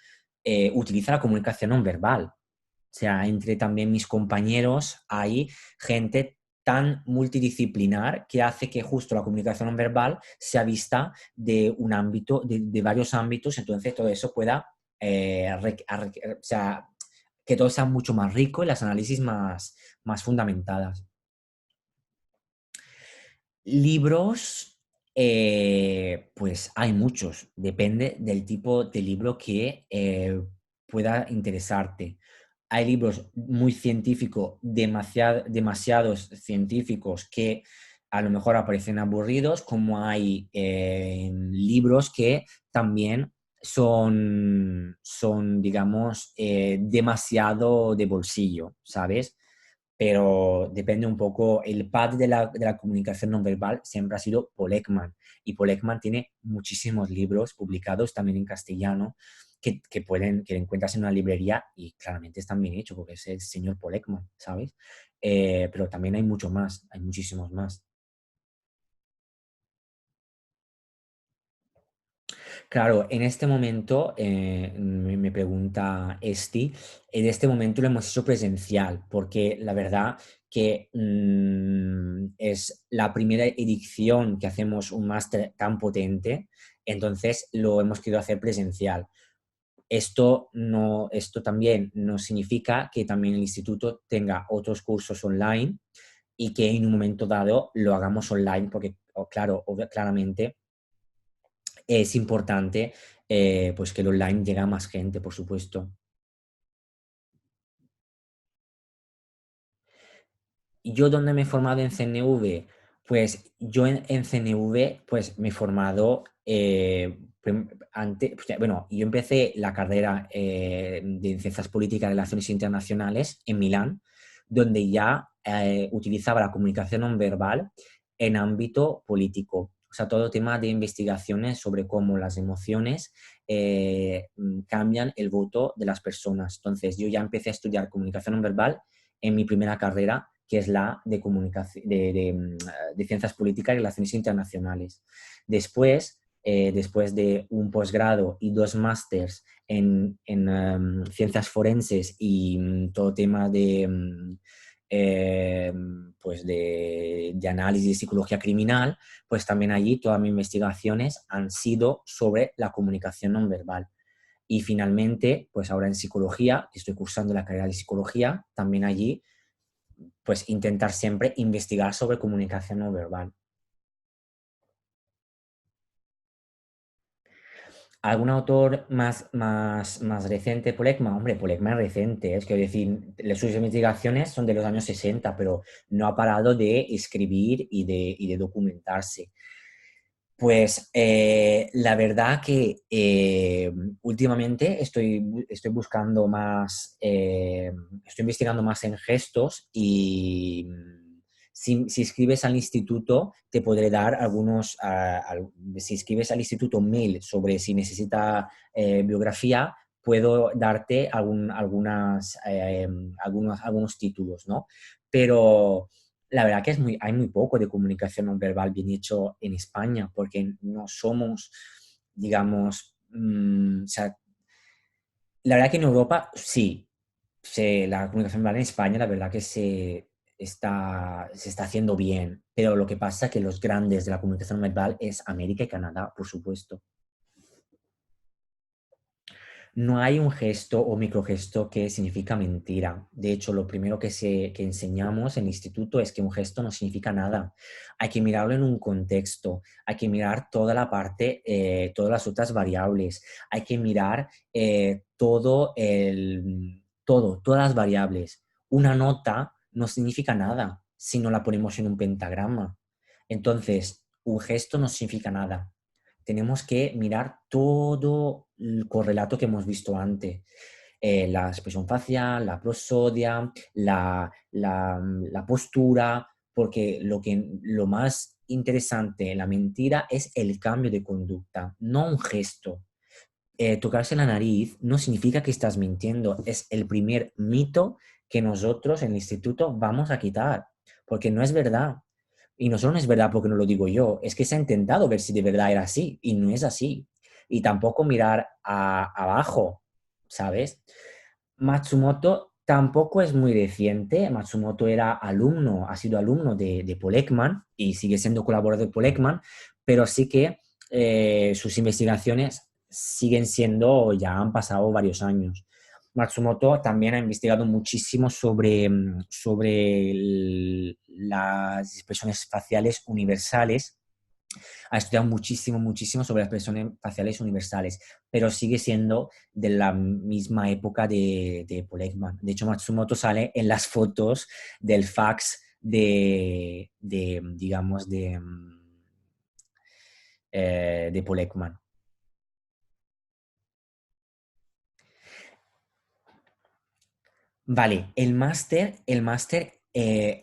utiliza la comunicación no verbal. O sea, entre también mis compañeros hay gente tan multidisciplinar que hace que justo la comunicación no verbal sea vista de un ámbito, de varios ámbitos, entonces todo eso pueda, o sea, que todo sea mucho más rico y las análisis más fundamentadas. Libros, pues hay muchos, depende del tipo de libro que pueda interesarte. Hay libros muy científicos, demasiados científicos que a lo mejor aparecen aburridos, como hay libros que también digamos, demasiado de bolsillo, ¿sabes? Pero depende un poco, el padre de la comunicación no verbal siempre ha sido Paul Ekman, y Paul Ekman tiene muchísimos libros publicados también en castellano que encuentras en una librería y claramente están bien hechos porque es el señor Paul Ekman, ¿sabes? Pero también hay mucho más, hay muchísimos más. Claro, en este momento, me pregunta Esti, en este momento lo hemos hecho presencial, porque la verdad que es la primera edición que hacemos un máster tan potente, entonces lo hemos querido hacer presencial. Esto también no significa que también el instituto tenga otros cursos online y que en un momento dado lo hagamos online, porque, claro, claramente es importante pues que el online llegue a más gente, por supuesto. ¿Yo dónde me he formado en CNV? Pues yo en CNV pues me he formado antes, bueno, yo empecé la carrera de Ciencias Políticas y Relaciones Internacionales en Milán, donde ya utilizaba la comunicación no verbal en ámbito político. O sea, todo tema de investigaciones sobre cómo las emociones cambian el voto de las personas. Entonces, yo ya empecé a estudiar comunicación no verbal en mi primera carrera, que es la de, comunicación, de Ciencias Políticas y Relaciones Internacionales. Después de un posgrado y 2 másters en Ciencias Forenses y todo tema eh, pues de análisis de psicología criminal, pues también allí todas mis investigaciones han sido sobre la comunicación no verbal. Y finalmente, pues ahora en psicología, estoy cursando la carrera de psicología, también allí pues intentar siempre investigar sobre comunicación no verbal. ¿Algún autor más reciente? Polekman, hombre, Polekman es reciente, es que decir, sus investigaciones son de los años 60, pero no ha parado de escribir y de documentarse. Pues la verdad que últimamente estoy buscando más, estoy investigando más en gestos y si escribes al instituto te podré dar si escribes al instituto mail sobre si necesita biografía, puedo darte algunos títulos, ¿no? Pero la verdad que hay muy poco de comunicación no verbal bien hecho en España, porque no somos, digamos, o sea, la verdad que en Europa sí, la comunicación verbal en España, la verdad que se está haciendo bien, pero lo que pasa es que los grandes de la comunicación verbal es América y Canadá, por supuesto. No hay un gesto o microgesto que significa mentira. De hecho, lo primero que enseñamos en el instituto es que un gesto no significa nada. Hay que mirarlo en un contexto, hay que mirar toda la parte, todas las otras variables, hay que mirar todas las variables. Una nota no significa nada si no la ponemos en un pentagrama. Entonces, un gesto no significa nada. Tenemos que mirar todo el correlato que hemos visto antes. La expresión facial, la prosodia, la postura, porque lo más interesante en la mentira es el cambio de conducta, no un gesto. Tocarse la nariz no significa que estás mintiendo, es el primer mito que nosotros en el instituto vamos a quitar, porque no es verdad. Y no solo no es verdad porque no lo digo yo, es que se ha intentado ver si de verdad era así y no es así. Y tampoco mirar abajo, ¿sabes? Matsumoto tampoco es muy reciente. Matsumoto era alumno, ha sido alumno de Paul Ekman y sigue siendo colaborador de Paul Ekman, pero sí que sus investigaciones siguen siendo, ya han pasado varios años. Matsumoto también ha investigado muchísimo sobre las expresiones faciales universales, ha estudiado muchísimo, muchísimo sobre las expresiones faciales universales, pero sigue siendo de la misma época de Paul Ekman. De hecho, Matsumoto sale en las fotos del fax digamos, de Paul Ekman. Vale, el máster,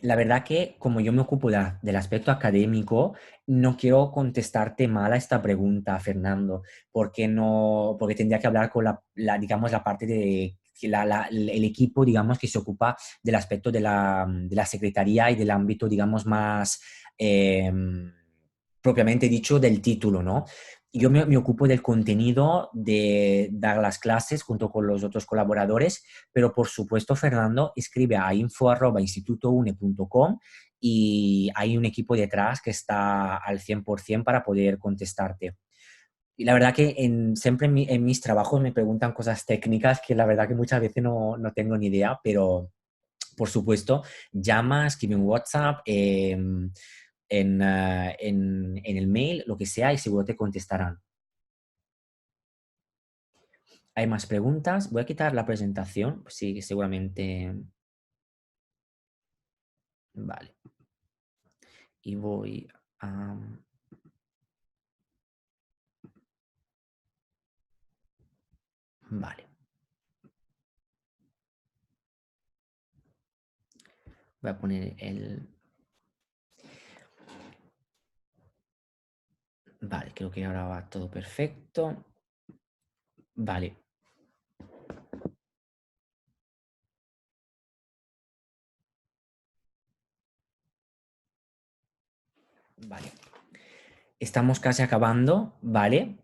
la verdad que como yo me ocupo del aspecto académico, no quiero contestarte mal a esta pregunta, Fernando, porque no, porque tendría que hablar con digamos, la parte de el equipo, digamos, que se ocupa del aspecto de la secretaría y del ámbito, digamos, más propiamente dicho del título, ¿no? Yo me ocupo del contenido, de dar las clases junto con los otros colaboradores, pero por supuesto, Fernando, escribe a info@institutoune.com y hay un equipo detrás que está al 100% para poder contestarte. Y la verdad que siempre en mis trabajos me preguntan cosas técnicas que la verdad que muchas veces no tengo ni idea, pero por supuesto, llama, escribe un WhatsApp, en el mail, lo que sea, y seguro te contestarán. ¿Hay más preguntas? Voy a quitar la presentación. Sí, seguramente. Vale. Y voy a... Vale. Voy a poner el... Vale, creo que ahora va todo perfecto. Vale. Vale. Estamos casi acabando, ¿vale?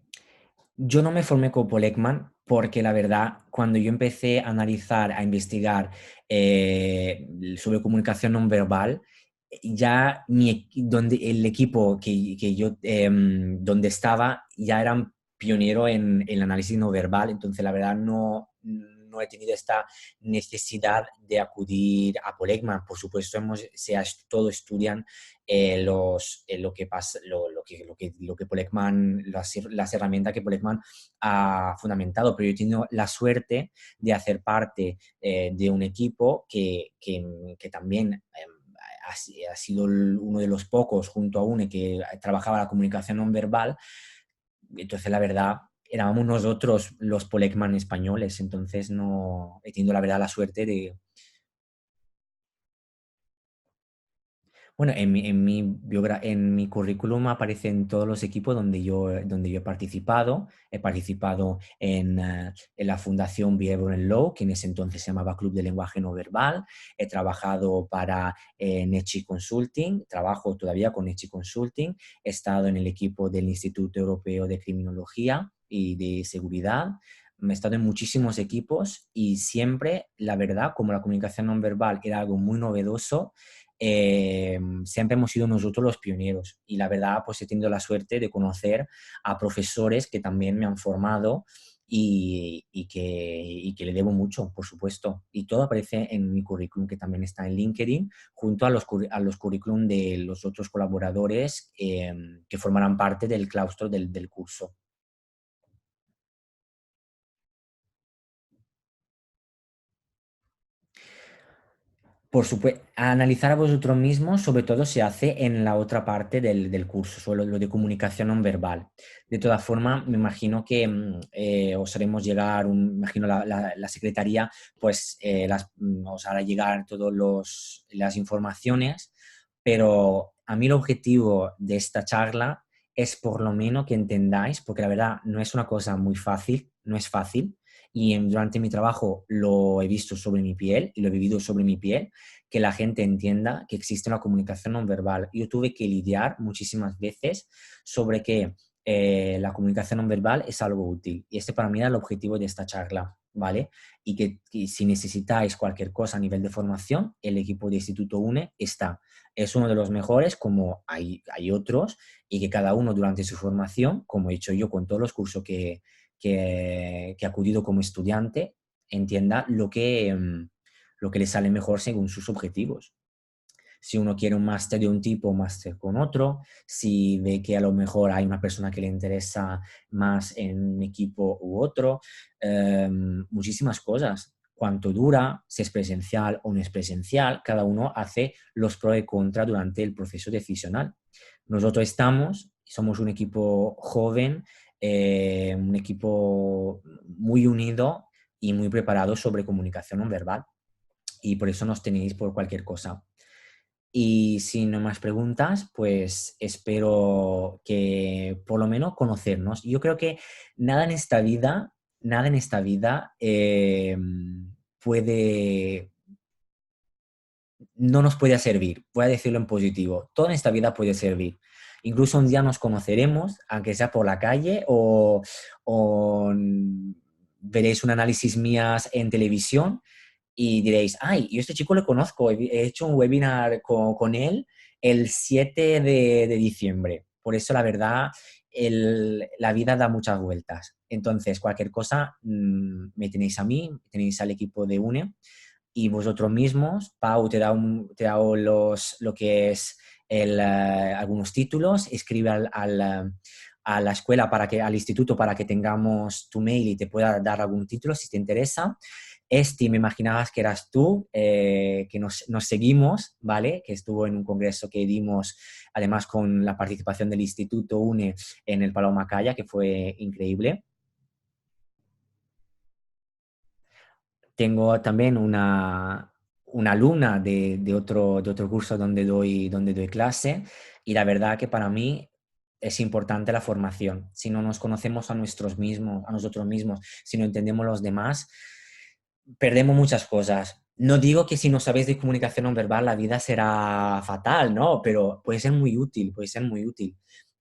Yo no me formé con Paul Ekman porque la verdad, cuando yo empecé a analizar, a investigar sobre comunicación no verbal, ya donde el equipo que yo donde estaba ya eran pionero en el análisis no verbal, entonces la verdad no he tenido esta necesidad de acudir a Paul Ekman. Por supuesto, todo estudian lo que pasa, lo que Paul Ekman, las herramientas que Paul Ekman ha fundamentado, pero yo he tenido la suerte de hacer parte de un equipo que también ha sido uno de los pocos junto a UNE que trabajaba la comunicación no verbal. Entonces, la verdad, éramos nosotros los Paul Ekman españoles, entonces no he tenido la verdad la suerte de... Bueno, en mi currículum aparecen todos los equipos donde yo he participado. He participado en la Fundación Behavioral Law, que en ese entonces se llamaba Club de Lenguaje No Verbal. He trabajado para Nechi Consulting, trabajo todavía con Nechi Consulting. He estado en el equipo del Instituto Europeo de Criminología y de Seguridad. He estado en muchísimos equipos y siempre, la verdad, como la comunicación no verbal era algo muy novedoso, siempre hemos sido nosotros los pioneros y la verdad pues he tenido la suerte de conocer a profesores que también me han formado y que le debo mucho, por supuesto. Y todo aparece en mi currículum, que también está en LinkedIn, junto a los currículum de los otros colaboradores que formarán parte del claustro del curso. Por supuesto, analizar a vosotros mismos, sobre todo, se hace en la otra parte del curso, solo lo de comunicación no verbal. De todas formas, me imagino que os haremos llegar, imagino la secretaría, pues os hará llegar todas las informaciones, pero a mí el objetivo de esta charla es por lo menos que entendáis, porque la verdad no es una cosa muy fácil, no es fácil, y durante mi trabajo lo he visto sobre mi piel y lo he vivido sobre mi piel, que la gente entienda que existe una comunicación no verbal. Yo tuve que lidiar muchísimas veces sobre que la comunicación no verbal es algo útil. Y este para mí era el objetivo de esta charla, ¿vale? Y que si necesitáis cualquier cosa a nivel de formación, el equipo de Instituto UNE está. Es uno de los mejores, como hay otros, y que cada uno durante su formación, como he hecho yo con todos los cursos que he acudido como estudiante, entienda lo que le sale mejor según sus objetivos. Si uno quiere un máster de un tipo, un máster con otro. Si ve que a lo mejor hay una persona que le interesa más en un equipo u otro. Muchísimas cosas. Cuánto dura, si es presencial o no es presencial. Cada uno hace los pros y contras durante el proceso decisional. Nosotros somos un equipo joven, un equipo muy unido y muy preparado sobre comunicación no verbal. Y por eso nos tenéis por cualquier cosa. Y si no hay más preguntas, pues espero que por lo menos conocernos. Yo creo que nada en esta vida, nada en esta vida puede, no nos puede servir. Voy a decirlo en positivo. Todo en esta vida puede servir. Incluso un día nos conoceremos, aunque sea por la calle o veréis un análisis mías en televisión y diréis, ay, yo a este chico lo conozco, he hecho un webinar con él el 7 de diciembre. Por eso, la verdad, la vida da muchas vueltas. Entonces, cualquier cosa, me tenéis a mí, tenéis al equipo de UNE y vosotros mismos. Pau te da lo que es algunos títulos, escribe a la escuela, al instituto, para que tengamos tu mail y te pueda dar algún título si te interesa. Me imaginabas que eras tú, que nos seguimos, ¿vale? Que estuvo en un congreso que dimos, además con la participación del Instituto UNE en el Palau Macaya, que fue increíble. Tengo también una alumna de otro curso donde doy clase, y la verdad que para mí es importante la formación. Si no nos conocemos a nosotros mismos, si no entendemos los demás, perdemos muchas cosas. No digo que si no sabéis de comunicación no verbal la vida será fatal, ¿no? Pero puede ser muy útil, puede ser muy útil.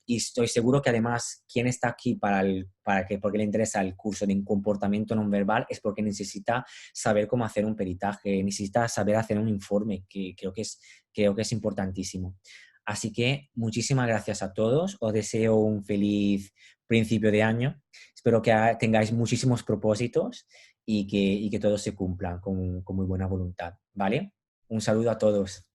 Y estoy seguro que además quien está aquí porque le interesa el curso de comportamiento no verbal es porque necesita saber cómo hacer un peritaje, necesita saber hacer un informe, que creo que es importantísimo. Así que muchísimas gracias a todos. Os deseo un feliz principio de año. Espero que tengáis muchísimos propósitos y que todos se cumplan con muy buena voluntad, ¿vale? Un saludo a todos.